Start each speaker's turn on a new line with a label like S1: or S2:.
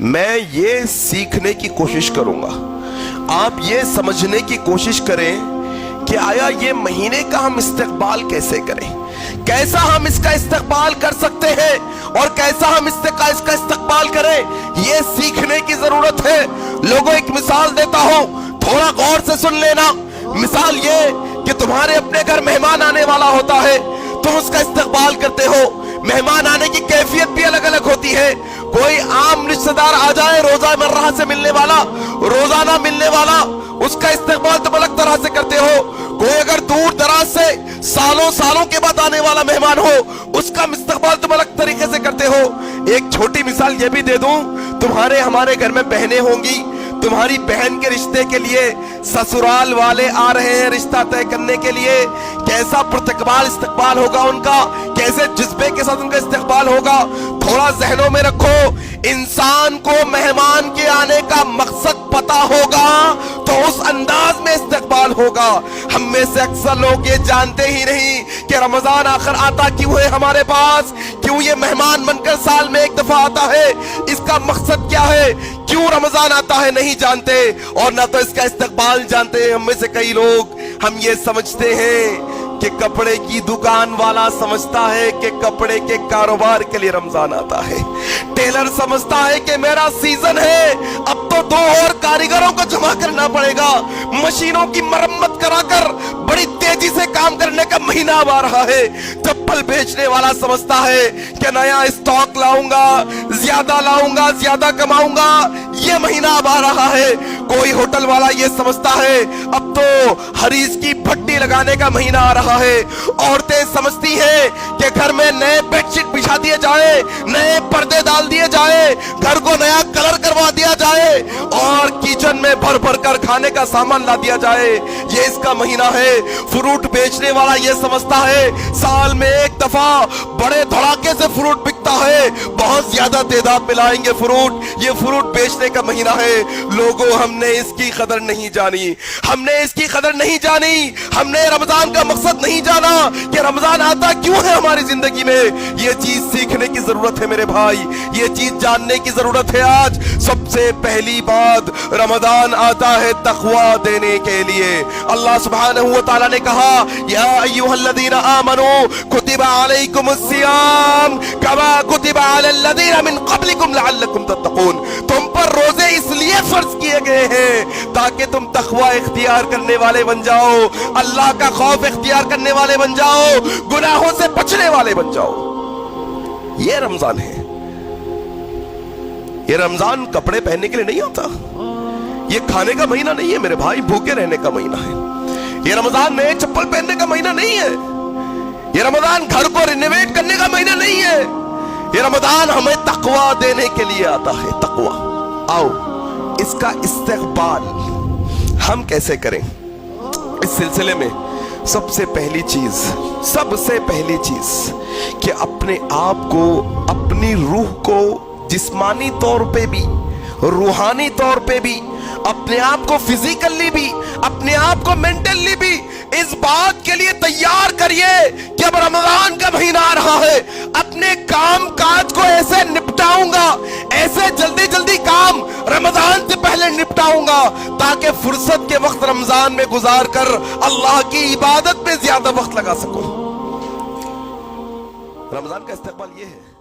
S1: میں یہ سیکھنے کی کوشش کروں گا، آپ یہ سمجھنے کی کوشش کریں کہ آیا یہ مہینے کا ہم استقبال کیسے کریں، کیسا ہم اس کا استقبال کر سکتے ہیں اور کیسا ہم اس کا استقبال کریں، یہ سیکھنے کی ضرورت ہے۔ لوگوں ایک مثال دیتا ہوں، تھوڑا غور سے سن لینا۔ مثال یہ کہ تمہارے اپنے گھر مہمان آنے والا ہوتا ہے، تم اس کا استقبال کرتے ہو۔ مہمان آنے کی کیفیت بھی الگ الگ ہوتی ہے۔ کوئی عام رشتہ دار آ جائے، روزہ مرہ سے ملنے والا، روزانہ ملنے والا، اس کا استقبال تم الگ طرح سے کرتے ہو۔ کوئی اگر دور دراز سے سالوں کے بعد آنے والا مہمان ہو، اس کا استقبال تم الگ طریقے سے کرتے ہو۔ ایک چھوٹی مثال یہ بھی دے دوں، تمہارے ہمارے گھر میں بہنیں ہوں گی، تمہاری بہن کے رشتے کے لیے سسرال والے آ رہے ہیں رشتہ طے کرنے کے لیے، کیسا استقبال ہوگا ان کا، کیسے جذبے کے ساتھ ان کا استقبال ہوگا۔ تھوڑا ذہنوں میں رکھو، انسان کو مہمان کے آنے کا مقصد پتا ہوگا تو اس انداز میں استقبال ہوگا۔ ہم میں سے اکثر لوگ یہ جانتے ہی نہیں کہ رمضان آخر آتا کیوں ہے ہمارے پاس، کیوں یہ مہمان بن کر سال میں ایک دفعہ آتا ہے، اس کا مقصد کیا ہے، کیوں رمضان آتا ہے نہیں جانتے، اور نہ تو اس کا استقبال جانتے ہیں۔ ہم میں سے کئی لوگ ہم یہ سمجھتے ہیں کہ کپڑے کی دکان والا سمجھتا ہے کہ کپڑے کے کاروبار کے لیے رمضان آتا ہے، ٹیلر سمجھتا ہے کہ میرا سیزن ہے، اب تو 2 اور کاریگروں کو جمع کرنا پڑے گا، مشینوں کی مرمت کرا کر بڑی تیزی سے کام کرنے کا مہینہ اب آ رہا ہے۔ چپل بیچنے والا سمجھتا ہے کہ نیا اسٹاک لاؤں گا، زیادہ کماؤں گا، یہ مہینہ اب آ رہا ہے۔ کوئی ہوٹل والا یہ سمجھتا ہے اب تو حریص کی بھٹی لگانے کا مہینہ آ رہا ہے۔ عورتیں سمجھتی ہیں کہ گھر میں نئے بیڈ شیٹ بچھا دیے جائے، نئے پردے ڈال دیے جائے، گھر کو نیا کلر کروا دیا جائے اور کچن میں بھر بھر کر کھانے کا سامان لا دیا جائے، یہ اس کا مہینہ ہے۔ فروٹ بیچنے والا یہ سمجھتا ہے سال میں ایک دفعہ بڑے دھڑاکے سے فروٹ بکتا ہے، بہت زیادہ تعداد میں لائیں گے فروٹ، یہ فروٹ بیچنے کا مہینہ ہے۔ لوگوں ہم نے اس کی قدر نہیں جانی، ہم نے رمضان کا مقصد نہیں جانا کہ رمضان آتا کیوں ہے ہماری زندگی میں۔ یہ چیز سیکھنے کی ضرورت ہے میرے بھائی، یہ چیز جاننے کی ضرورت ہے۔ آج سب سے پہلی بات، رمضان آتا ہے تقوی دینے کے لیے۔ اللہ سبحانہ و تعالیٰ نے کہا یا ایھا الذین آمنوا کتب علیکم الصیام کما کتب علی الذین من قبلکم لعلکم تتقون، تم پر روزے اس لیے فرض کیے گئے ہیں تاکہ تم تقوی اختیار کرنے والے بن جاؤ، اللہ کا خوف اختیار کرنے والے بن جاؤ، گناہوں سے بچنے والے بن جاؤ۔ یہ رمضان ہے۔ یہ رمضان کپڑے پہننے کے لیے نہیں ہوتا، یہ کھانے کا مہینہ نہیں ہے میرے بھائی، بھوکے رہنے کا مہینہ ہے۔ یہ رمضان نئے چپل پہننے کا مہینہ نہیں ہے، یہ رمضان گھر کو رینویٹ کرنے کا مہینہ نہیں ہے، یہ رمضان ہمیں تقوی دینے کے لیے آتا ہے۔ تقوی، آؤ اس کا استقبال ہم کیسے کریں؟ اس سلسلے میں سب سے پہلی چیز کہ اپنے آپ کو، اپنی روح کو جسمانی طور پہ بھی، روحانی طور پہ بھی، اپنے آپ کو فزیکلی بھی، اپنے آپ کو مینٹلی بھی اس بات کے لیے تیار کریے کہ اب رمضان کا مہینہ آ رہا ہے، اپنے کام کاج کو ایسے نپٹاؤں گا، ایسے جلدی کام رمضان سے پہلے نپٹاؤں گا تاکہ فرصت کے وقت رمضان میں گزار کر اللہ کی عبادت میں زیادہ وقت لگا سکوں۔ رمضان کا استقبال یہ ہے۔